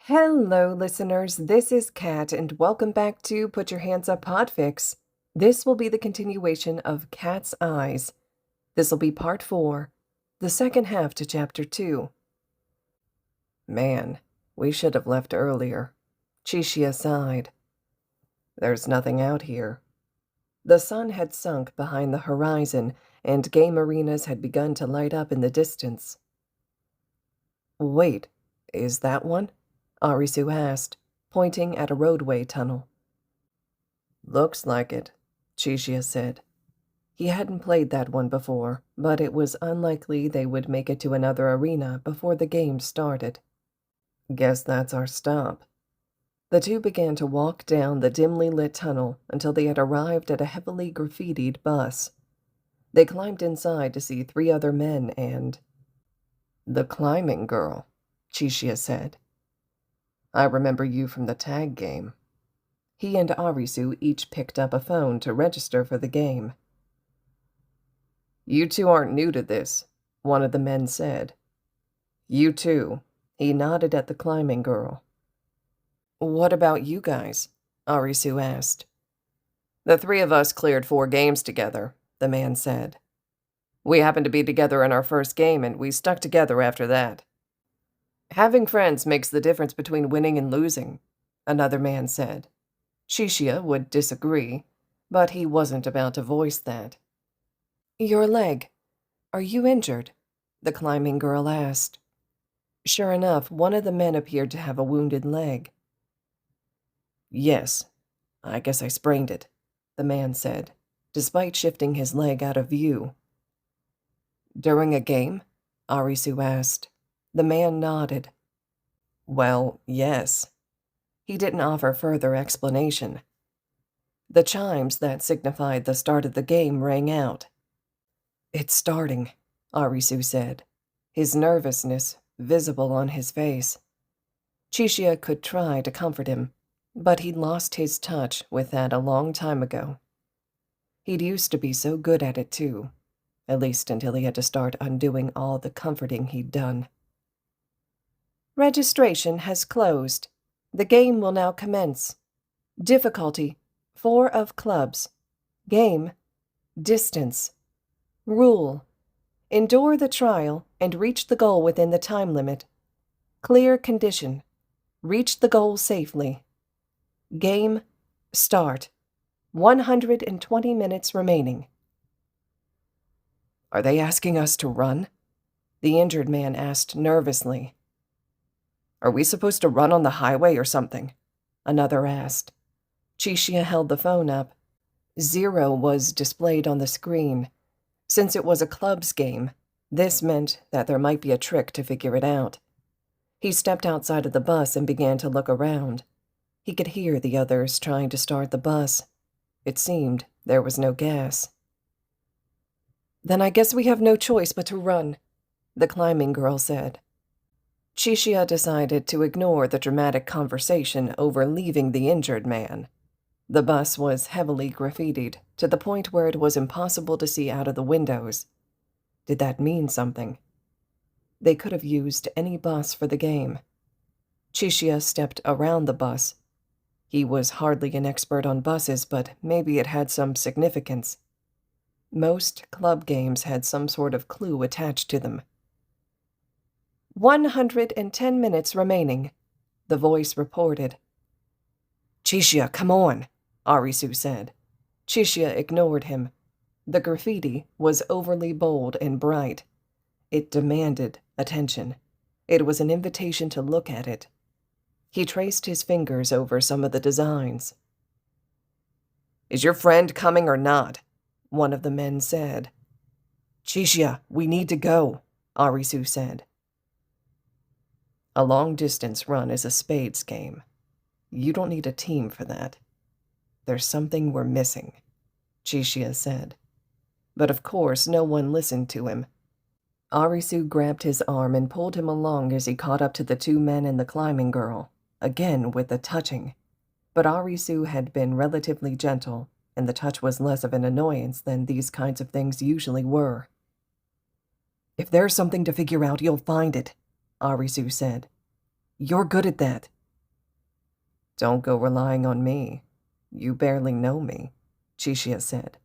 Hello, listeners. This is Kat, and welcome back to Put Your Hands Up Podfics. This will be the continuation of Cat's Eyes. This will be part 4, the second half to chapter 2. Man, we should have left earlier. Chishiya sighed. There's nothing out here. The sun had sunk behind the horizon, and game arenas had begun to light up in the distance. Wait, is that one? Arisu asked, pointing at a roadway tunnel. Looks like it, Chishiya said. He hadn't played that one before, but it was unlikely they would make it to another arena before the game started. Guess that's our stop. The two began to walk down the dimly lit tunnel until they had arrived at a heavily graffitied bus. They climbed inside to see 3 other men and... The climbing girl, Chishiya said. I remember you from the tag game. He and Arisu each picked up a phone to register for the game. You two aren't new to this, one of the men said. You too. He nodded at the climbing girl. What about you guys? Arisu asked. The 3 of us cleared 4 games together, the man said. We happened to be together in our first game, and we stuck together after that. Having friends makes the difference between winning and losing, another man said. Chishiya would disagree, but he wasn't about to voice that. Your leg. Are you injured? The climbing girl asked. Sure enough, one of the men appeared to have a wounded leg. Yes, I guess I sprained it, the man said, despite shifting his leg out of view. During a game? Arisu asked. The man nodded. Well, yes. He didn't offer further explanation. The chimes that signified the start of the game rang out. It's starting, Arisu said, his nervousness visible on his face. Chishiya could try to comfort him, but he'd lost his touch with that a long time ago. He'd used to be so good at it too, at least until he had to start undoing all the comforting he'd done. Registration has closed. The game will now commence. Difficulty, 4 of clubs. Game, distance. Rule, endure the trial and reach the goal within the time limit. Clear condition, reach the goal safely. Game, start. 120 minutes remaining. Are they asking us to run? The injured man asked nervously. Are we supposed to run on the highway or something? Another asked. Chishiya held the phone up. 0 was displayed on the screen. Since it was a club's game, this meant that there might be a trick to figure it out. He stepped outside of the bus and began to look around. He could hear the others trying to start the bus. It seemed there was no gas. Then I guess we have no choice but to run, the climbing girl said. Chishiya decided to ignore the dramatic conversation over leaving the injured man. The bus was heavily graffitied, to the point where it was impossible to see out of the windows. Did that mean something? They could have used any bus for the game. Chishiya stepped around the bus. He was hardly an expert on buses, but maybe it had some significance. Most club games had some sort of clue attached to them. 110 minutes remaining, the voice reported. Chishiya, come on, Arisu said. Chishiya ignored him. The graffiti was overly bold and bright. It demanded attention. It was an invitation to look at it. He traced his fingers over some of the designs. Is your friend coming or not? One of the men said. Chishiya, we need to go, Arisu said. A long-distance run is a spades game. You don't need a team for that. There's something we're missing, Chishiya said. But of course no one listened to him. Arisu grabbed his arm and pulled him along as he caught up to the 2 men and the climbing girl, again with the touching. But Arisu had been relatively gentle, and the touch was less of an annoyance than these kinds of things usually were. If there's something to figure out, you'll find it, Arisu said. You're good at that. Don't go relying on me. You barely know me, Chishiya said.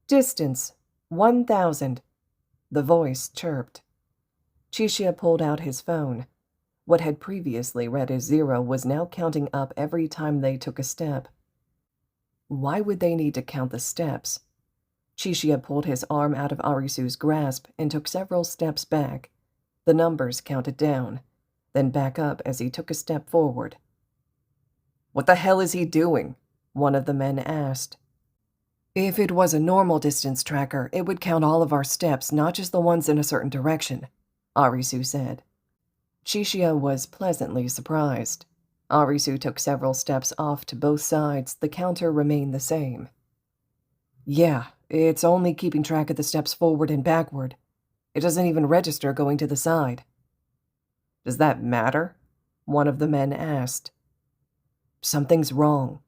Distance, 1,000. The voice chirped. Chishiya pulled out his phone. What had previously read as 0 was now counting up every time they took a step. Why would they need to count the steps? Chishiya pulled his arm out of Arisu's grasp and took several steps back. The numbers counted down, then back up as he took a step forward. What the hell is he doing? One of the men asked. If it was a normal distance tracker, it would count all of our steps, not just the ones in a certain direction, Arisu said. Chishiya was pleasantly surprised. Arisu took several steps off to both sides. The counter remained the same. Yeah, it's only keeping track of the steps forward and backward. It doesn't even register going to the side. Does that matter? One of the men asked. Something's wrong,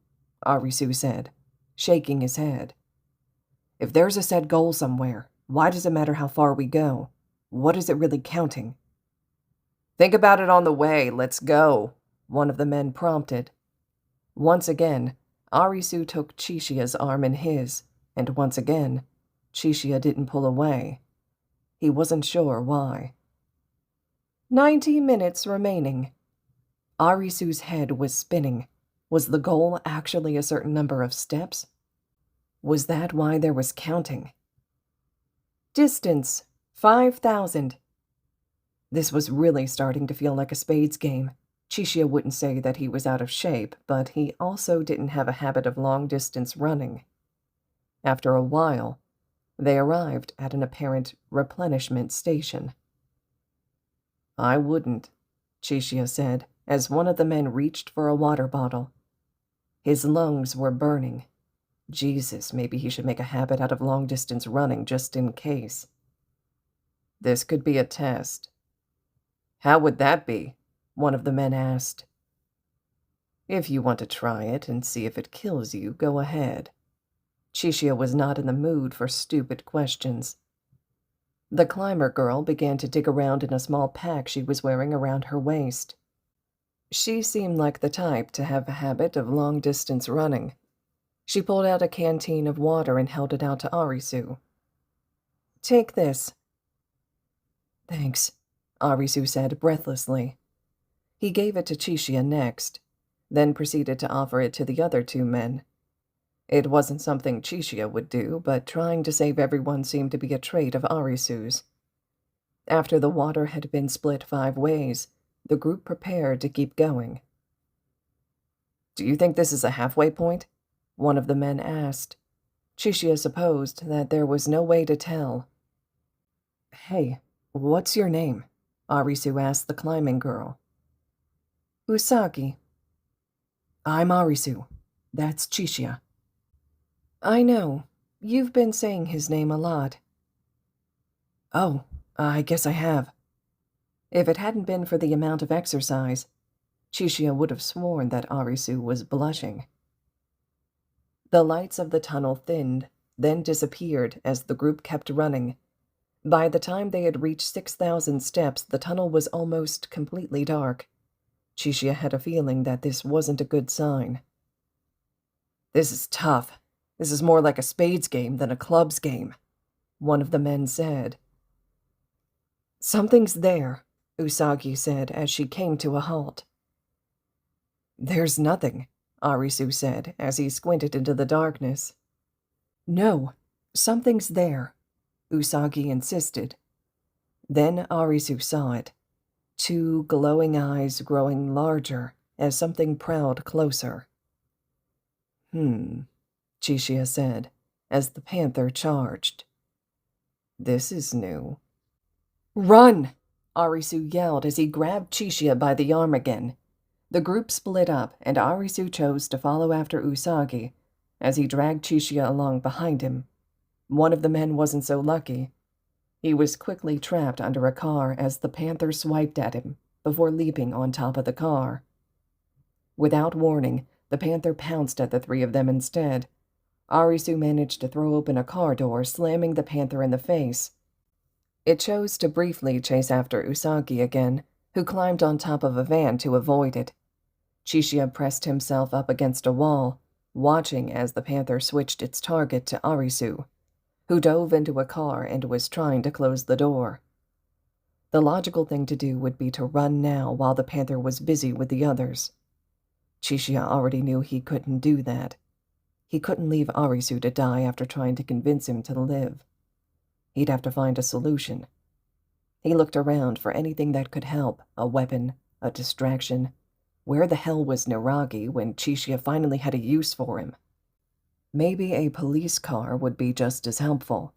Arisu said, shaking his head. If there's a set goal somewhere, why does it matter how far we go? What is it really counting? Think about it on the way. Let's go, one of the men prompted. Once again, Arisu took Chishiya's arm in his, and once again, Chishiya didn't pull away. He wasn't sure why. 90 minutes remaining. Arisu's head was spinning. Was the goal actually a certain number of steps? Was that why there was counting? Distance, 5,000. This was really starting to feel like a spades game. Chishiya wouldn't say that he was out of shape, but he also didn't have a habit of long-distance running. After a while, they arrived at an apparent replenishment station. I wouldn't, Chishiya said, as one of the men reached for a water bottle. His lungs were burning. Jesus, maybe he should make a habit out of long-distance running just in case. This could be a test. How would that be? One of the men asked. If you want to try it and see if it kills you, go ahead. Chishiya was not in the mood for stupid questions. The climber girl began to dig around in a small pack she was wearing around her waist. She seemed like the type to have a habit of long-distance running. She pulled out a canteen of water and held it out to Arisu. Take this. Thanks, Arisu said breathlessly. He gave it to Chishiya next, then proceeded to offer it to the other two men. It wasn't something Chishiya would do, but trying to save everyone seemed to be a trait of Arisu's. After the water had been split 5 ways, the group prepared to keep going. Do you think this is a halfway point? One of the men asked. Chishiya supposed that there was no way to tell. Hey, what's your name? Arisu asked the climbing girl. Usagi. I'm Arisu. That's Chishiya. I know. You've been saying his name a lot. Oh, I guess I have. If it hadn't been for the amount of exercise, Chishiya would have sworn that Arisu was blushing. The lights of the tunnel thinned, then disappeared as the group kept running. By the time they had reached 6,000 steps, the tunnel was almost completely dark. Chishiya had a feeling that this wasn't a good sign. This is tough. This is more like a spades game than a clubs game, one of the men said. Something's there, Usagi said as she came to a halt. There's nothing, Arisu said as he squinted into the darkness. No, something's there, Usagi insisted. Then Arisu saw it, 2 glowing eyes growing larger as something prowled closer. Chishiya said, as the panther charged. This is new. Run! Arisu yelled as he grabbed Chishiya by the arm again. The group split up, and Arisu chose to follow after Usagi, as he dragged Chishiya along behind him. One of the men wasn't so lucky. He was quickly trapped under a car as the panther swiped at him, before leaping on top of the car. Without warning, the panther pounced at the 3 of them instead. Arisu managed to throw open a car door, slamming the panther in the face. It chose to briefly chase after Usagi again, who climbed on top of a van to avoid it. Chishiya pressed himself up against a wall, watching as the panther switched its target to Arisu, who dove into a car and was trying to close the door. The logical thing to do would be to run now while the panther was busy with the others. Chishiya already knew he couldn't do that. He couldn't leave Arisu to die after trying to convince him to live. He'd have to find a solution. He looked around for anything that could help, a weapon, a distraction. Where the hell was Niragi when Chishiya finally had a use for him? Maybe a police car would be just as helpful.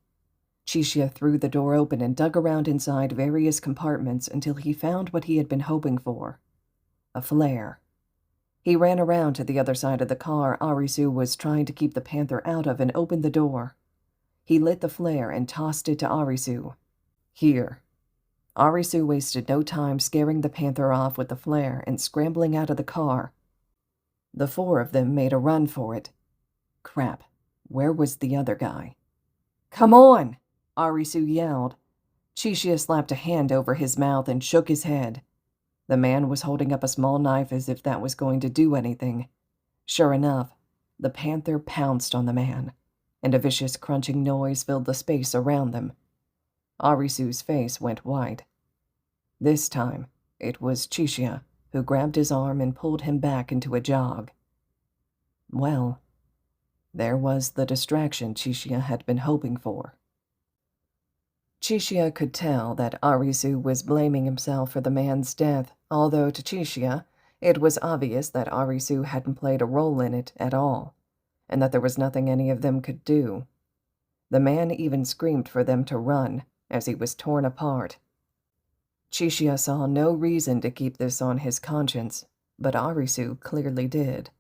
Chishiya threw the door open and dug around inside various compartments until he found what he had been hoping for, a flare. He ran around to the other side of the car Arisu was trying to keep the panther out of and opened the door. He lit the flare and tossed it to Arisu. Here. Arisu wasted no time scaring the panther off with the flare and scrambling out of the car. The four of them made a run for it. Crap, where was the other guy? "Come on!" Arisu yelled. Chishiya slapped a hand over his mouth and shook his head. The man was holding up a small knife as if that was going to do anything. Sure enough, the panther pounced on the man, and a vicious crunching noise filled the space around them. Arisu's face went white. This time, it was Chishiya who grabbed his arm and pulled him back into a jog. Well, there was the distraction Chishiya had been hoping for. Chishiya could tell that Arisu was blaming himself for the man's death, although to Chishiya, it was obvious that Arisu hadn't played a role in it at all, and that there was nothing any of them could do. The man even screamed for them to run, as he was torn apart. Chishiya saw no reason to keep this on his conscience, but Arisu clearly did.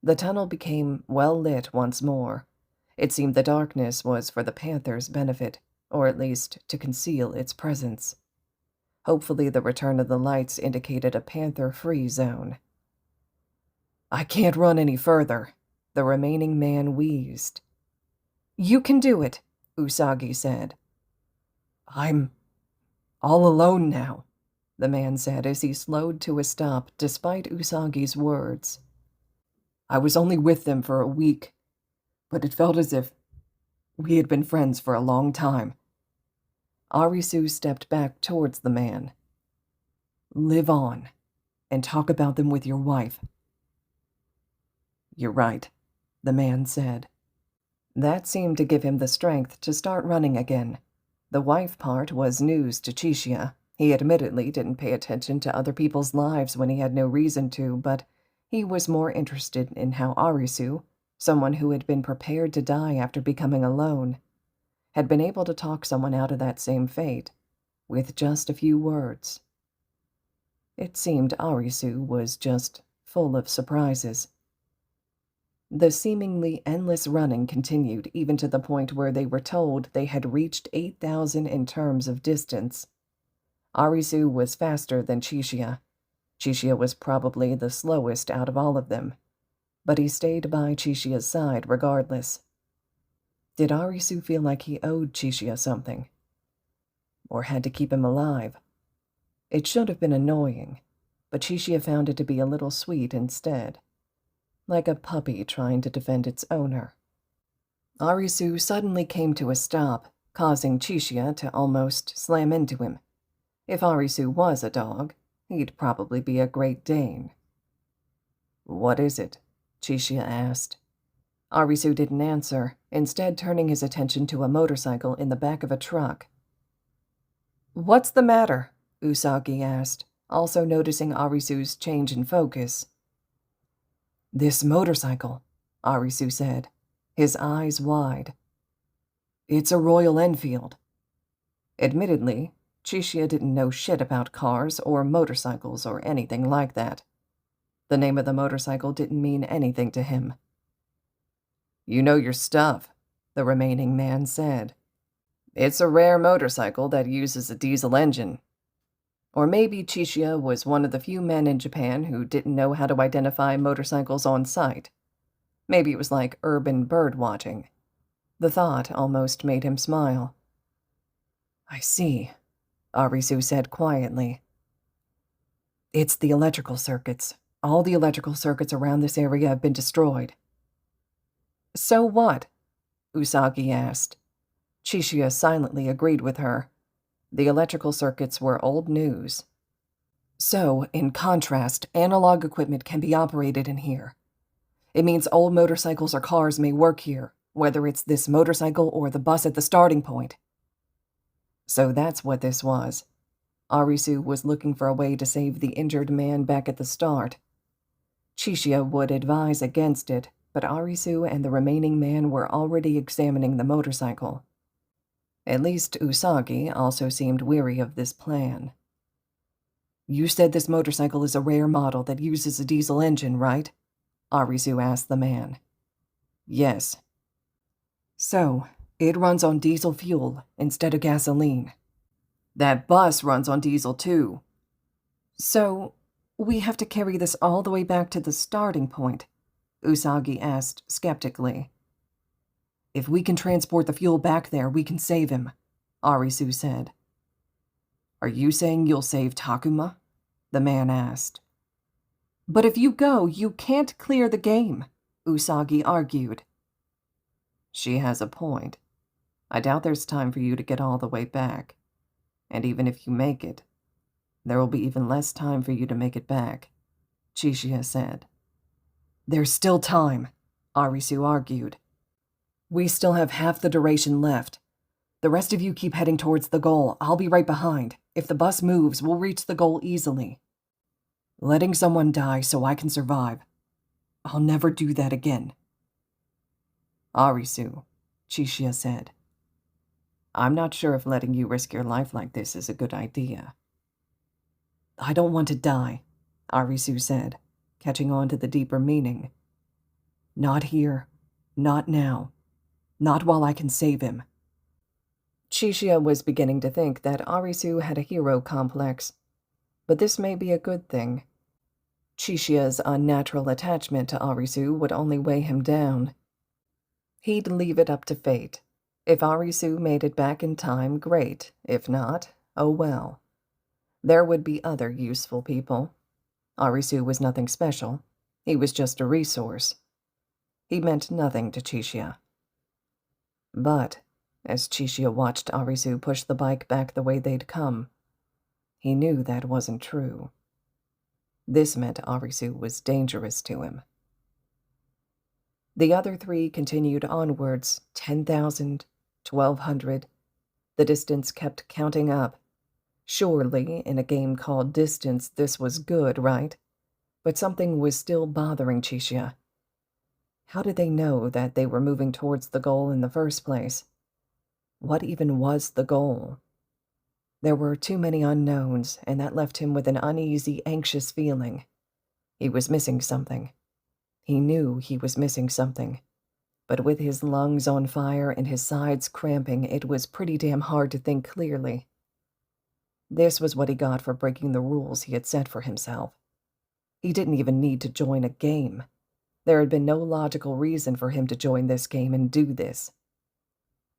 The tunnel became well lit once more. It seemed the darkness was for the panther's benefit, or at least to conceal its presence. Hopefully the return of the lights indicated a panther-free zone. "I can't run any further," the remaining man wheezed. "You can do it," Usagi said. "I'm all alone now," the man said as he slowed to a stop despite Usagi's words. "I was only with them for a week, but it felt as if we had been friends for a long time." Arisu stepped back towards the man. "Live on, and talk about them with your wife." "You're right," the man said. That seemed to give him the strength to start running again. The wife part was news to Chishiya. He admittedly didn't pay attention to other people's lives when he had no reason to, but he was more interested in how Arisu, someone who had been prepared to die after becoming alone, had been able to talk someone out of that same fate, with just a few words. It seemed Arisu was just full of surprises. The seemingly endless running continued even to the point where they were told they had reached 8,000 in terms of distance. Arisu was faster than Chishiya. Chishiya was probably the slowest out of all of them, but he stayed by Chishiya's side regardless. Did Arisu feel like he owed Chishiya something? Or had to keep him alive? It should have been annoying, but Chishiya found it to be a little sweet instead, like a puppy trying to defend its owner. Arisu suddenly came to a stop, causing Chishiya to almost slam into him. If Arisu was a dog, he'd probably be a Great Dane. "What is it?" Chishiya asked. Arisu didn't answer, instead turning his attention to a motorcycle in the back of a truck. "What's the matter?" Usagi asked, also noticing Arisu's change in focus. "This motorcycle," Arisu said, his eyes wide. "It's a Royal Enfield." Admittedly, Chishiya didn't know shit about cars or motorcycles or anything like that. The name of the motorcycle didn't mean anything to him. "You know your stuff," the remaining man said. "It's a rare motorcycle that uses a diesel engine." Or maybe Chishiya was one of the few men in Japan who didn't know how to identify motorcycles on sight. Maybe it was like urban bird watching. The thought almost made him smile. "I see," Arisu said quietly. "It's the electrical circuits, All the electrical circuits around this area have been destroyed. So what? Usagi asked. Chishiya silently agreed with her. The electrical circuits were old news. So, in contrast, analog equipment can be operated in here. It means old motorcycles or cars may work here, whether it's this motorcycle or the bus at the starting point. So that's what this was. Arisu was looking for a way to save the injured man back at the start. Chishiya would advise against it, but Arisu and the remaining man were already examining the motorcycle. At least Usagi also seemed weary of this plan. You said this motorcycle is a rare model that uses a diesel engine, right? Arisu asked the man. Yes. So, it runs on diesel fuel instead of gasoline. That bus runs on diesel too. So, we have to carry this all the way back to the starting point? Usagi asked skeptically. If we can transport the fuel back there, we can save him, Arisu said. Are you saying you'll save Takuma? The man asked. But if you go, you can't clear the game, Usagi argued. She has a point. I doubt there's time for you to get all the way back. And even if you make it, there will be even less time for you to make it back, Chishiya said. There's still time, Arisu argued. We still have half the duration left. The rest of you keep heading towards the goal. I'll be right behind. If the bus moves, we'll reach the goal easily. Letting someone die so I can survive. I'll never do that again. Arisu, Chishiya said. I'm not sure if letting you risk your life like this is a good idea. I don't want to die, Arisu said, catching on to the deeper meaning. Not here. Not now. Not while I can save him. Chishiya was beginning to think that Arisu had a hero complex, but this may be a good thing. Chishiya's unnatural attachment to Arisu would only weigh him down. He'd leave it up to fate. If Arisu made it back in time, great. If not, oh well. There would be other useful people. Arisu was nothing special. He was just a resource. He meant nothing to Chishiya. But, as Chishiya watched Arisu push the bike back the way they'd come, he knew that wasn't true. This meant Arisu was dangerous to him. The other three continued onwards, 10,000, 1,200. The distance kept counting up. Surely, in a game called Distance, this was good, right? But something was still bothering Chishiya. How did they know that they were moving towards the goal in the first place? What even was the goal? There were too many unknowns, and that left him with an uneasy, anxious feeling. He was missing something. He knew he was missing something. But with his lungs on fire and his sides cramping, it was pretty damn hard to think clearly. This was what he got for breaking the rules he had set for himself. He didn't even need to join a game. There had been no logical reason for him to join this game and do this.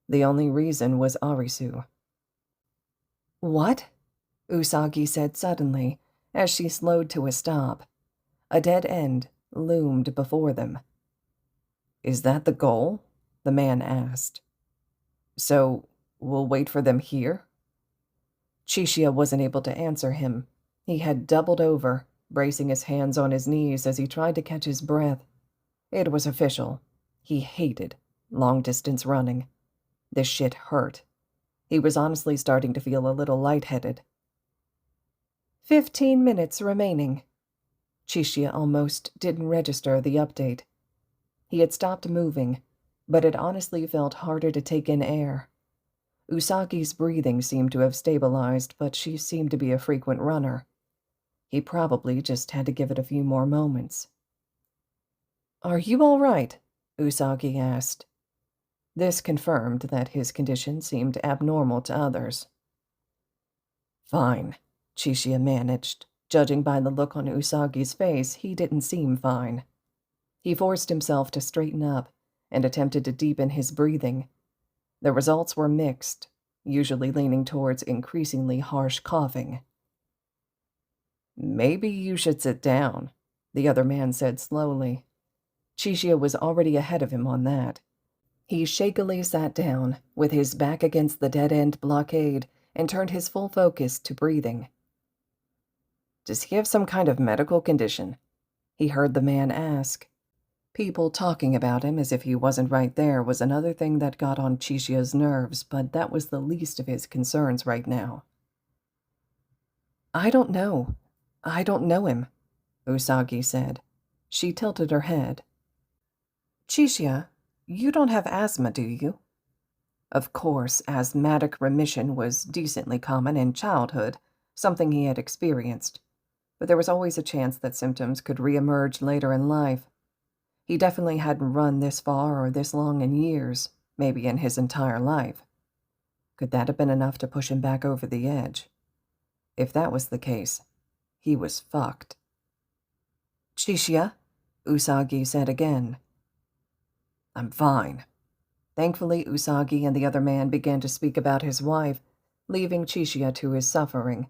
The only reason was Arisu. What? Usagi said suddenly, as she slowed to a stop. A dead end loomed before them. Is that the goal? The man asked. So, we'll wait for them here? Chishiya wasn't able to answer him. He had doubled over, bracing his hands on his knees as he tried to catch his breath. It was official. He hated long-distance running. This shit hurt. He was honestly starting to feel a little lightheaded. 15 minutes remaining. Chishiya almost didn't register the update. He had stopped moving, but it honestly felt harder to take in air. Usagi's breathing seemed to have stabilized, but she seemed to be a frequent runner. He probably just had to give it a few more moments. Are you all right? Usagi asked. This confirmed that his condition seemed abnormal to others. Fine, Chishiya managed. Judging by the look on Usagi's face, he didn't seem fine. He forced himself to straighten up and attempted to deepen his breathing. The results were mixed, usually leaning towards increasingly harsh coughing. Maybe you should sit down, the other man said slowly. Chishiya was already ahead of him on that. He shakily sat down, with his back against the dead-end blockade, and turned his full focus to breathing. "Does he have some kind of medical condition?" he heard the man ask. People talking about him as if he wasn't right there was another thing that got on Chishiya's nerves, but that was the least of his concerns right now. "I don't know. I don't know him," Usagi said. She tilted her head. "Chishiya, you don't have asthma, do you?" Of course, asthmatic remission was decently common in childhood, something he had experienced, but there was always a chance that symptoms could reemerge later in life. He definitely hadn't run this far or this long in years, maybe in his entire life. Could that have been enough to push him back over the edge? If that was the case, he was fucked. "Chishiya," Usagi said again. "I'm fine." Thankfully, Usagi and the other man began to speak about his wife, leaving Chishiya to his suffering.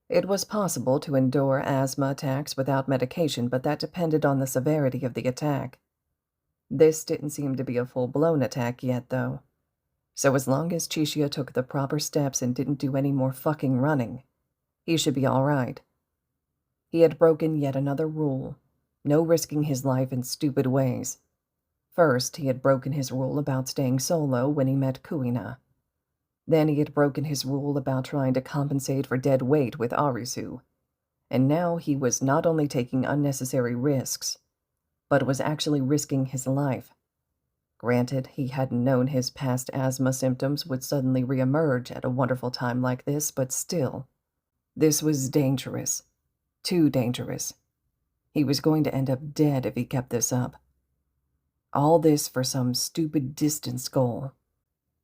It was possible to endure asthma attacks without medication, but that depended on the severity of the attack. This didn't seem to be a full-blown attack yet, though. So as long as Chishiya took the proper steps and didn't do any more fucking running, he should be all right. He had broken yet another rule: no risking his life in stupid ways. First, he had broken his rule about staying solo when he met Kuina. Then he had broken his rule about trying to compensate for dead weight with Arisu. And now he was not only taking unnecessary risks, but was actually risking his life. Granted, he hadn't known his past asthma symptoms would suddenly reemerge at a wonderful time like this, but still, this was dangerous. Too dangerous. He was going to end up dead if he kept this up. All this for some stupid distance goal.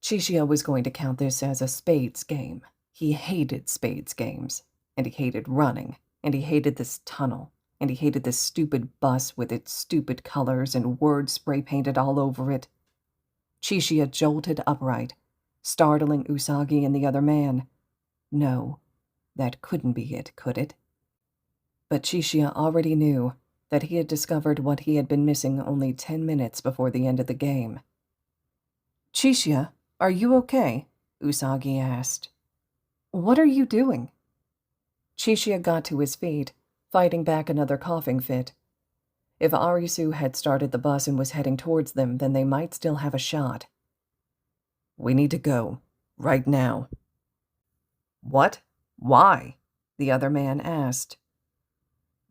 Chishiya was going to count this as a spades game. He hated spades games, and he hated running, and he hated this tunnel, and he hated this stupid bus with its stupid colors and words spray-painted all over it. Chishiya jolted upright, startling Usagi and the other man. No, that couldn't be it, could it? But Chishiya already knew that he had discovered what he had been missing only 10 minutes before the end of the game. "Chishiya, are you okay?" Usagi asked. "What are you doing?" Chishiya got to his feet, fighting back another coughing fit. If Arisu had started the bus and was heading towards them, then they might still have a shot. "We need to go. Right now." "What? Why?" the other man asked.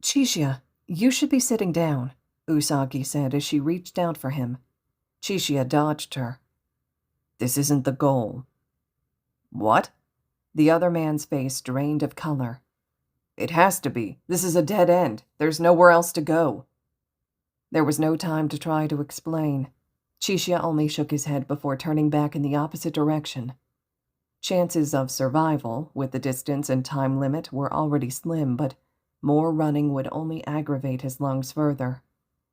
"Chishiya, you should be sitting down," Usagi said as she reached out for him. Chishiya dodged her. "This isn't the goal." "What?" The other man's face drained of color. "It has to be. This is a dead end. There's nowhere else to go." There was no time to try to explain. Chishiya only shook his head before turning back in the opposite direction. Chances of survival, with the distance and time limit, were already slim, but more running would only aggravate his lungs further,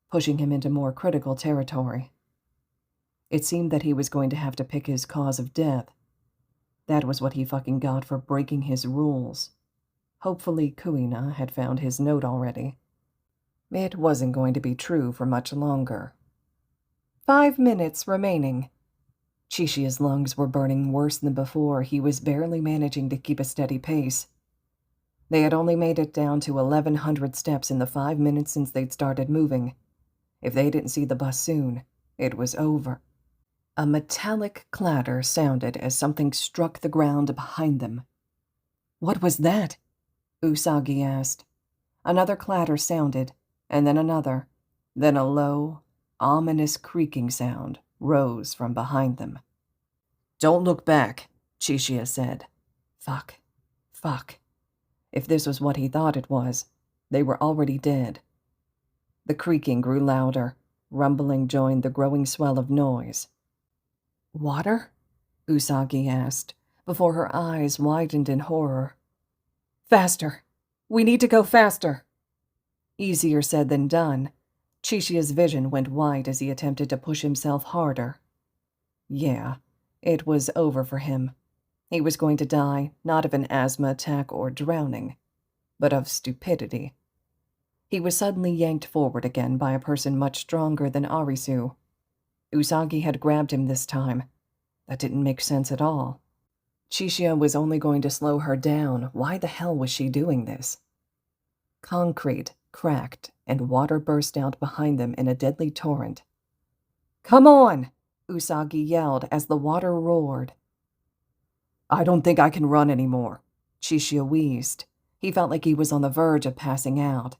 pushing him into more critical territory. It seemed that he was going to have to pick his cause of death. That was what he fucking got for breaking his rules. Hopefully Kuina had found his note already. It wasn't going to be true for much longer. 5 minutes remaining. Chishiya's lungs were burning worse than before. He was barely managing to keep a steady pace. They had only made it down to 1,100 steps in the 5 minutes since they'd started moving. If they didn't see the bus soon, it was over. A metallic clatter sounded as something struck the ground behind them. "What was that?" Usagi asked. Another clatter sounded, and then another. Then a low, ominous creaking sound rose from behind them. "Don't look back," Chishiya said. Fuck. If this was what he thought it was, they were already dead. The creaking grew louder. Rumbling joined the growing swell of noise. "Water?" Usagi asked, before her eyes widened in horror. "Faster! We need to go faster!" Easier said than done. Chishiya's vision went wide as he attempted to push himself harder. Yeah, it was over for him. He was going to die, not of an asthma attack or drowning, but of stupidity. He was suddenly yanked forward again by a person much stronger than Arisu. Usagi had grabbed him this time. That didn't make sense at all. Chishiya was only going to slow her down. Why the hell was she doing this? Concrete cracked, and water burst out behind them in a deadly torrent. "Come on!" Usagi yelled as the water roared. "I don't think I can run anymore," Chishiya wheezed. He felt like he was on the verge of passing out.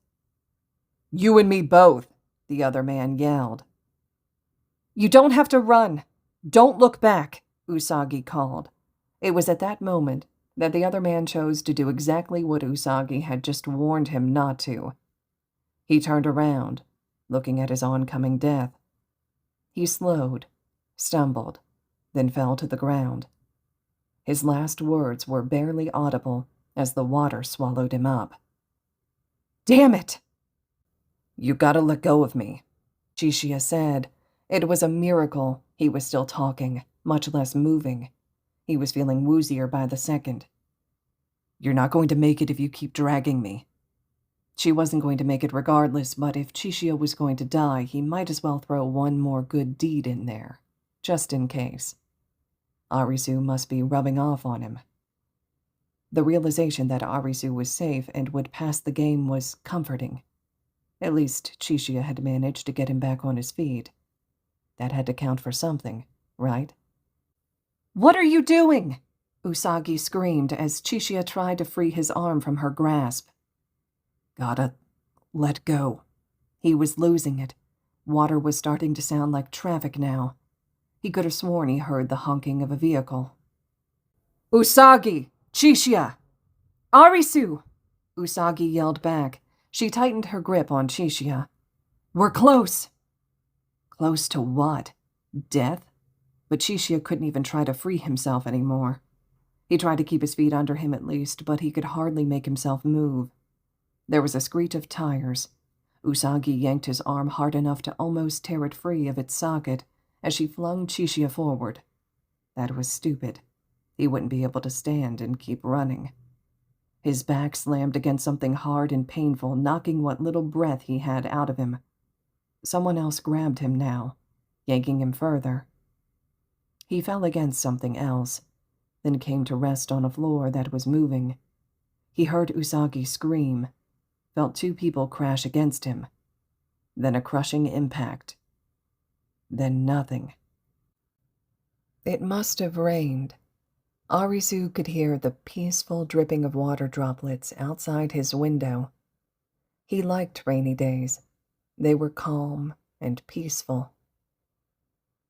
"You and me both," the other man yelled. "You don't have to run. Don't look back," Usagi called. It was at that moment that the other man chose to do exactly what Usagi had just warned him not to. He turned around, looking at his oncoming death. He slowed, stumbled, then fell to the ground. His last words were barely audible as the water swallowed him up. "Damn it!" "You gotta let go of me," Chishiya said. It was a miracle he was still talking, much less moving. He was feeling woozier by the second. "You're not going to make it if you keep dragging me." She wasn't going to make it regardless, but if Chishiya was going to die, he might as well throw one more good deed in there, just in case. Arisu must be rubbing off on him. The realization that Arisu was safe and would pass the game was comforting. At least Chishiya had managed to get him back on his feet. That had to count for something, right? "What are you doing?" Usagi screamed as Chishiya tried to free his arm from her grasp. "Gotta let go." He was losing it. Water was starting to sound like traffic now. He could have sworn he heard the honking of a vehicle. "Usagi! Chishiya! Arisu!" Usagi yelled back. She tightened her grip on Chishiya. "We're close." Close to what? Death? But Chishiya couldn't even try to free himself anymore. He tried to keep his feet under him at least, but he could hardly make himself move. There was a screech of tires. Usagi yanked his arm hard enough to almost tear it free of its socket as she flung Chishiya forward. That was stupid. He wouldn't be able to stand and keep running. His back slammed against something hard and painful, knocking what little breath he had out of him. Someone else grabbed him now, yanking him further. He fell against something else, then came to rest on a floor that was moving. He heard Usagi scream, felt two people crash against him, then a crushing impact, then nothing. It must have rained. Arisu could hear the peaceful dripping of water droplets outside his window. He liked rainy days. They were calm and peaceful.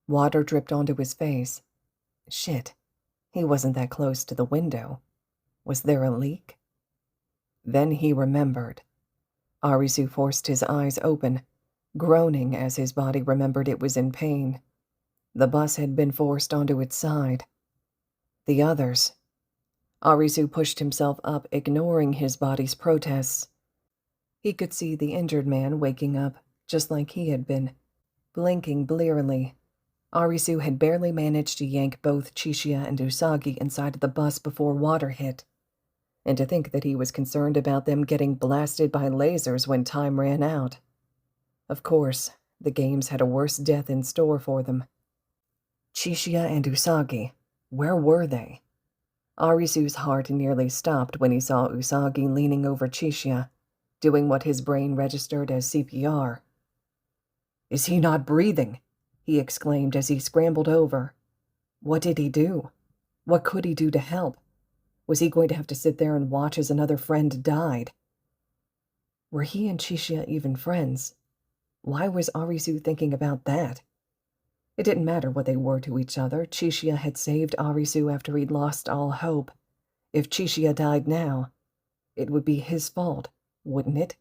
Water dripped onto his face. Shit, he wasn't that close to the window. Was there a leak? Then he remembered. Arisu forced his eyes open, groaning as his body remembered it was in pain. The bus had been forced onto its side. The others. Arisu pushed himself up, ignoring his body's protests. He could see the injured man waking up, just like he had been, blinking blearily. Arisu had barely managed to yank both Chishiya and Usagi inside the bus before water hit. And to think that he was concerned about them getting blasted by lasers when time ran out. Of course, the games had a worse death in store for them. Chishiya and Usagi, where were they? Arisu's heart nearly stopped when he saw Usagi leaning over Chishiya, doing what his brain registered as CPR. "Is he not breathing?" he exclaimed as he scrambled over. What did he do? What could he do to help? Was he going to have to sit there and watch as another friend died? Were he and Chishiya even friends? Why was Arisu thinking about that? It didn't matter what they were to each other. Chishiya had saved Arisu after he'd lost all hope. If Chishiya died now, it would be his fault, wouldn't it?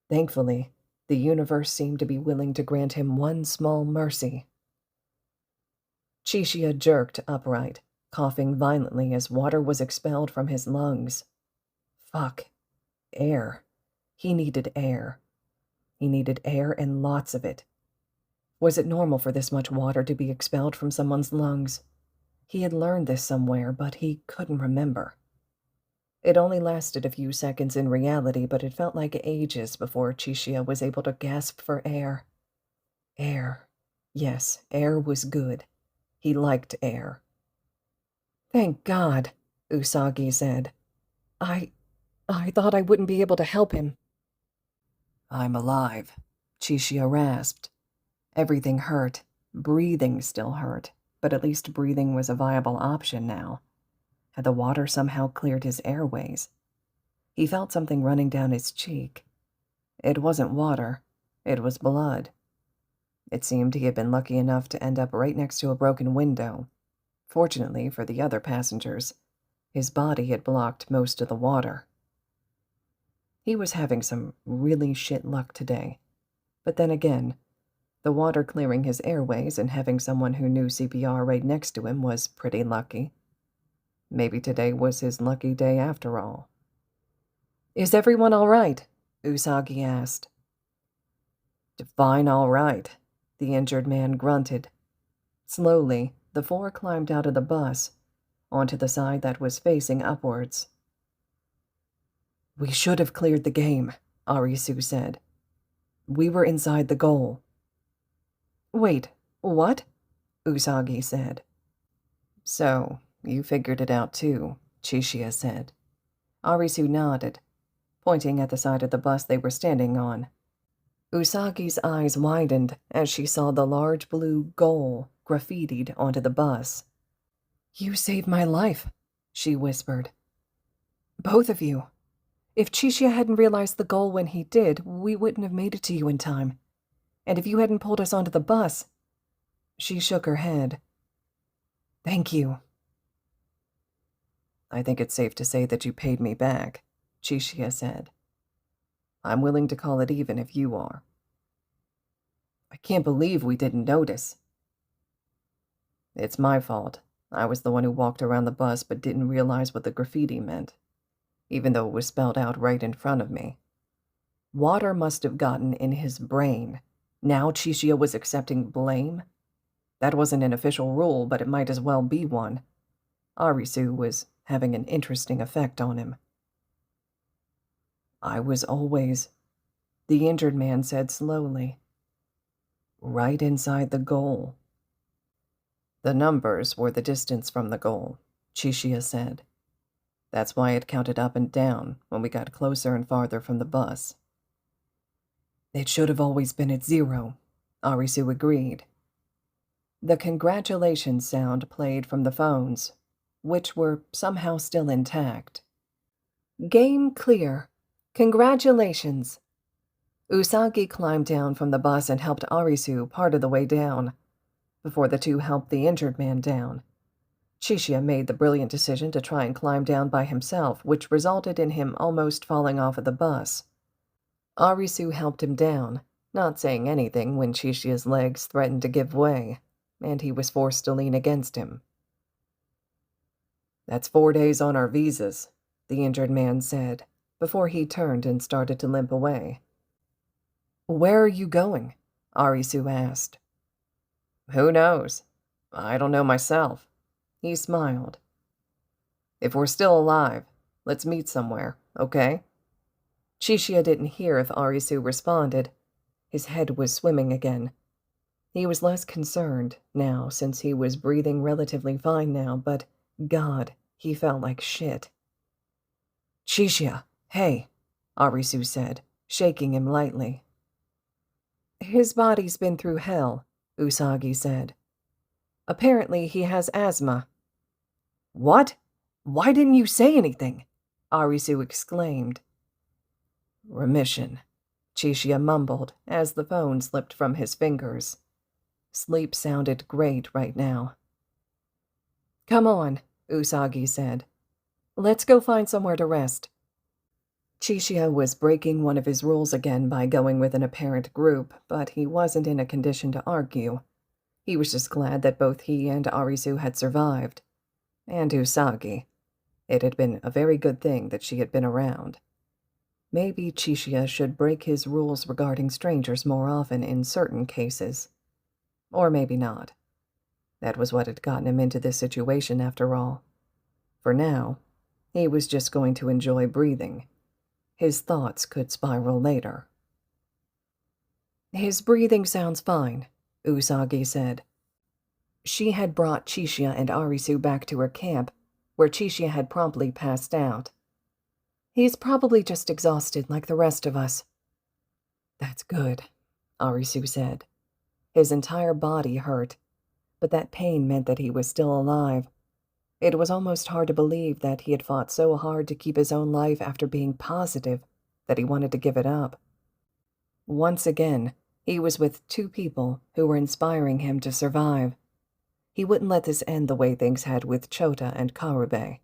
Thankfully, the universe seemed to be willing to grant him one small mercy. Chishiya jerked upright, coughing violently as water was expelled from his lungs. Fuck. Air. He needed air. He needed air and lots of it. Was it normal for this much water to be expelled from someone's lungs? He had learned this somewhere, but he couldn't remember. It only lasted a few seconds in reality, but it felt like ages before Chishiya was able to gasp for air. Air. Yes, air was good. He liked air. "Thank God," Usagi said. I thought I wouldn't be able to help him." "I'm alive," Chishiya rasped. Everything hurt. Breathing still hurt, but at least breathing was a viable option now. Had the water somehow cleared his airways? He felt something running down his cheek. It wasn't water. It was blood. It seemed he had been lucky enough to end up right next to a broken window. Fortunately for the other passengers, his body had blocked most of the water. He was having some really shit luck today. But then again, the water clearing his airways and having someone who knew CPR right next to him was pretty lucky. Maybe today was his lucky day after all. "Is everyone all right?" Usagi asked. "Fine, all right," the injured man grunted. Slowly, the four climbed out of the bus, onto the side that was facing upwards. "We should have cleared the game," Arisu said. "We were inside the goal." "Wait, what?" Usagi said. "So, you figured it out too," Chishiya said. Arisu nodded, pointing at the side of the bus they were standing on. Usagi's eyes widened as she saw the large blue goal graffitied onto the bus. "You saved my life," she whispered. "Both of you. If Chishiya hadn't realized the goal when he did, we wouldn't have made it to you in time. And if you hadn't pulled us onto the bus—" She shook her head. "Thank you." "I think it's safe to say that you paid me back," Chishiya said. "I'm willing to call it even if you are." "I can't believe we didn't notice." "It's my fault. I was the one who walked around the bus but didn't realize what the graffiti meant, even though it was spelled out right in front of me. Water must have gotten in his brain. Now Chishiya was accepting blame? That wasn't an official rule, but it might as well be one. Arisu was having an interesting effect on him. "I was always," the injured man said slowly, "right inside the goal." "The numbers were the distance from the goal," Chishiya said. "That's why it counted up and down when we got closer and farther from the bus." "It should have always been at 0, Arisu agreed. The congratulations sound played from the phones, which were somehow still intact. "Game clear. Congratulations." Usagi climbed down from the bus and helped Arisu part of the way down. Before the two helped the injured man down, Chishiya made the brilliant decision to try and climb down by himself, which resulted in him almost falling off of the bus. Arisu helped him down, not saying anything when Chishiya's legs threatened to give way, and he was forced to lean against him. "That's 4 days on our visas," the injured man said, before he turned and started to limp away. "Where are you going?" Arisu asked. "Who knows? I don't know myself." He smiled. "If we're still alive, let's meet somewhere, okay?" Chishiya didn't hear if Arisu responded. His head was swimming again. He was less concerned now since he was breathing relatively fine now, but God, he felt like shit. "Chishiya, hey," Arisu said, shaking him lightly. "His body's been through hell," Usagi said. "Apparently he has asthma." "What? Why didn't you say anything?" Arisu exclaimed. "Remission," Chishiya mumbled as the phone slipped from his fingers. Sleep sounded great right now. "Come on," Usagi said. "Let's go find somewhere to rest." Chishiya was breaking one of his rules again by going with an apparent group, but he wasn't in a condition to argue. He was just glad that both he and Arisu had survived. And Usagi. It had been a very good thing that she had been around. Maybe Chishiya should break his rules regarding strangers more often in certain cases. Or maybe not. That was what had gotten him into this situation after all. For now, He was just going to enjoy breathing. His thoughts could spiral later. His breathing sounds fine, Usagi said. She had brought Chishiya and Arisu back to her camp, where Chishiya had promptly passed out. He's probably just exhausted like the rest of us. That's good, Arisu said. His entire body hurt, but that pain meant that he was still alive. It was almost hard to believe that he had fought so hard to keep his own life after being positive that he wanted to give it up. Once again, he was with two people who were inspiring him to survive. He wouldn't let this end the way things had with Chota and Karube.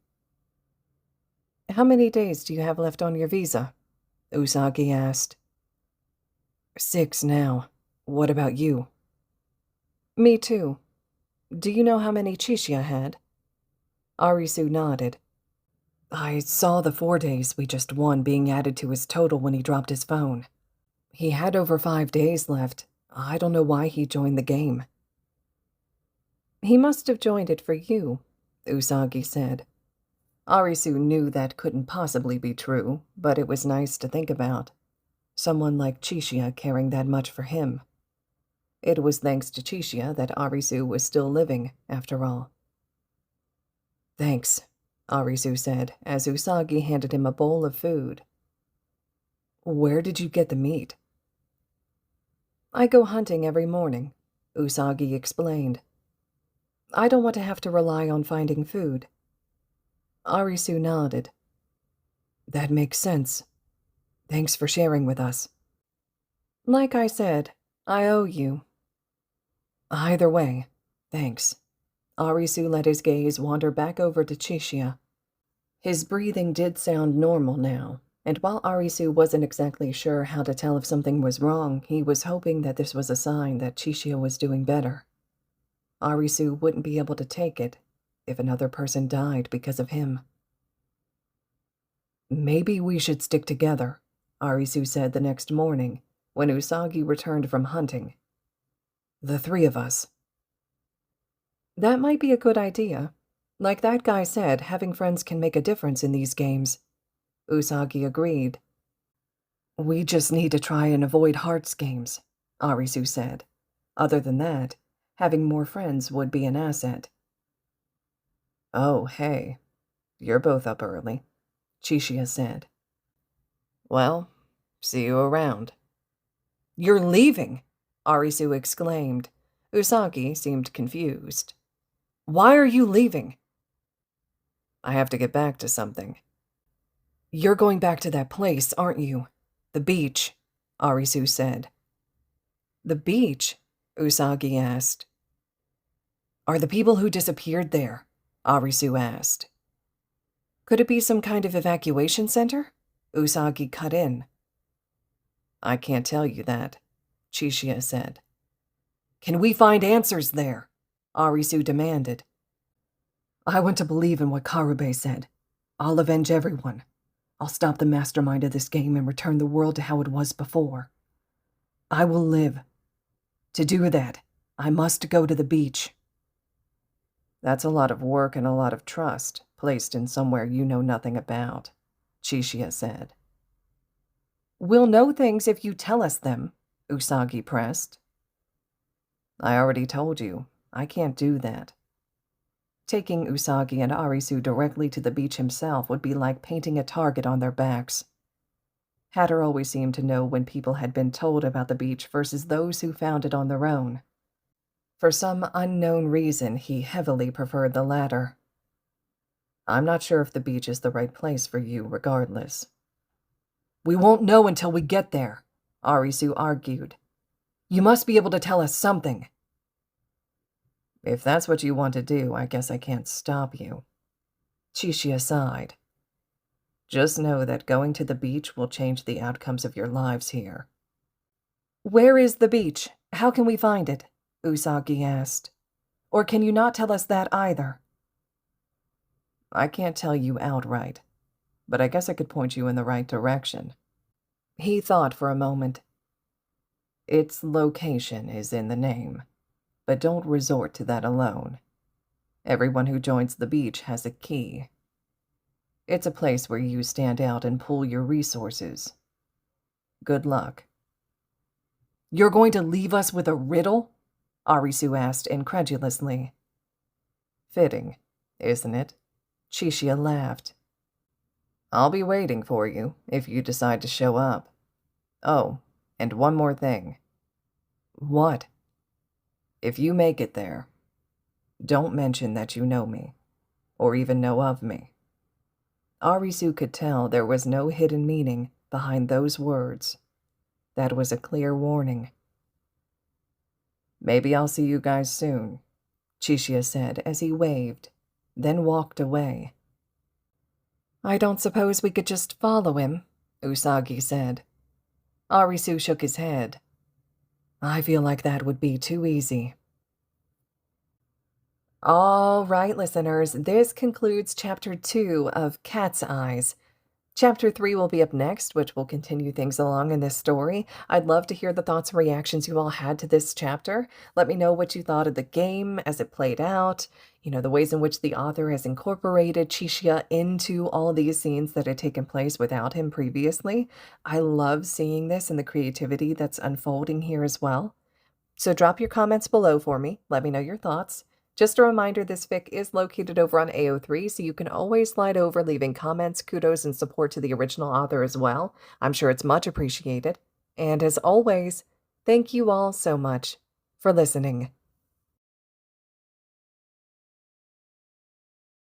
How many days do you have left on your visa? Usagi asked. 6 now. What about you? Me too. Do you know how many Chishiya had? Arisu nodded. I saw the 4 days we just won being added to his total when he dropped his phone. He had over 5 days left. I don't know why he joined the game. He must have joined it for you, Usagi said. Arisu knew that couldn't possibly be true, but it was nice to think about. Someone like Chishiya caring that much for him. It was thanks to Chishiya that Arisu was still living, after all. Thanks, Arisu said, as Usagi handed him a bowl of food. Where did you get the meat? I go hunting every morning, Usagi explained. I don't want to have to rely on finding food. Arisu nodded. That makes sense. Thanks for sharing with us. Like I said, I owe you. Either way, thanks. Arisu let his gaze wander back over to Chishiya. His breathing did sound normal now, and while Arisu wasn't exactly sure how to tell if something was wrong, he was hoping that this was a sign that Chishiya was doing better. Arisu wouldn't be able to take it if another person died because of him. Maybe we should stick together, Arisu said the next morning when Usagi returned from hunting. The 3 of us. That might be a good idea. Like that guy said, having friends can make a difference in these games. Usagi agreed. We just need to try and avoid hearts games, Arisu said. Other than that, having more friends would be an asset. Oh, hey. You're both up early, Chishiya said. Well, see you around. You're leaving, Arisu exclaimed. Usagi seemed confused. Why are you leaving? I have to get back to something. You're going back to that place, aren't you? The beach, Arisu said. The beach? Usagi asked. Are the people who disappeared there? Arisu asked. Could it be some kind of evacuation center? Usagi cut in. I can't tell you that, Chishiya said. Can we find answers there? Arisu demanded. I want to believe in what Karube said. I'll avenge everyone. I'll stop the mastermind of this game and return the world to how it was before. I will live. To do that, I must go to the beach. That's a lot of work and a lot of trust placed in somewhere you know nothing about, Chishiya said. We'll know things if you tell us them, Usagi pressed. I already told you, I can't do that. Taking Usagi and Arisu directly to the beach himself would be like painting a target on their backs. Hatter always seemed to know when people had been told about the beach versus those who found it on their own. For some unknown reason, he heavily preferred the latter. I'm not sure if the beach is the right place for you regardless. We won't know until we get there, Arisu argued. You must be able to tell us something. If that's what you want to do, I guess I can't stop you. Chishiya sighed. Just know that going to the beach will change the outcomes of your lives here. Where is the beach? How can we find it? Usagi asked. Or can you not tell us that either? I can't tell you outright, but I guess I could point you in the right direction. He thought for a moment. Its location is in the name, but don't resort to that alone. Everyone who joins the beach has a key. It's a place where you stand out and pool your resources. Good luck. You're going to leave us with a riddle? Arisu asked incredulously. Fitting, isn't it? Chishiya laughed. I'll be waiting for you if you decide to show up. Oh, and one more thing. What? If you make it there, don't mention that you know me, or even know of me. Arisu could tell there was no hidden meaning behind those words. That was a clear warning. Maybe I'll see you guys soon, Chishiya said as he waved, then walked away. I don't suppose we could just follow him, Usagi said. Arisu shook his head. I feel like that would be too easy. All right, listeners, this concludes Chapter 2 of Cat's Eyes. Chapter 3 will be up next, which will continue things along in this story. I'd love to hear the thoughts and reactions you all had to this chapter. Let me know what you thought of the game as it played out, the ways in which the author has incorporated Chishiya into all these scenes that had taken place without him previously. I love seeing this and the creativity that's unfolding here as well. So drop your comments below for me. Let me know your thoughts. Just a reminder, this fic is located over on AO3, so you can always slide over leaving comments, kudos, and support to the original author as well. I'm sure it's much appreciated. And as always, thank you all so much for listening.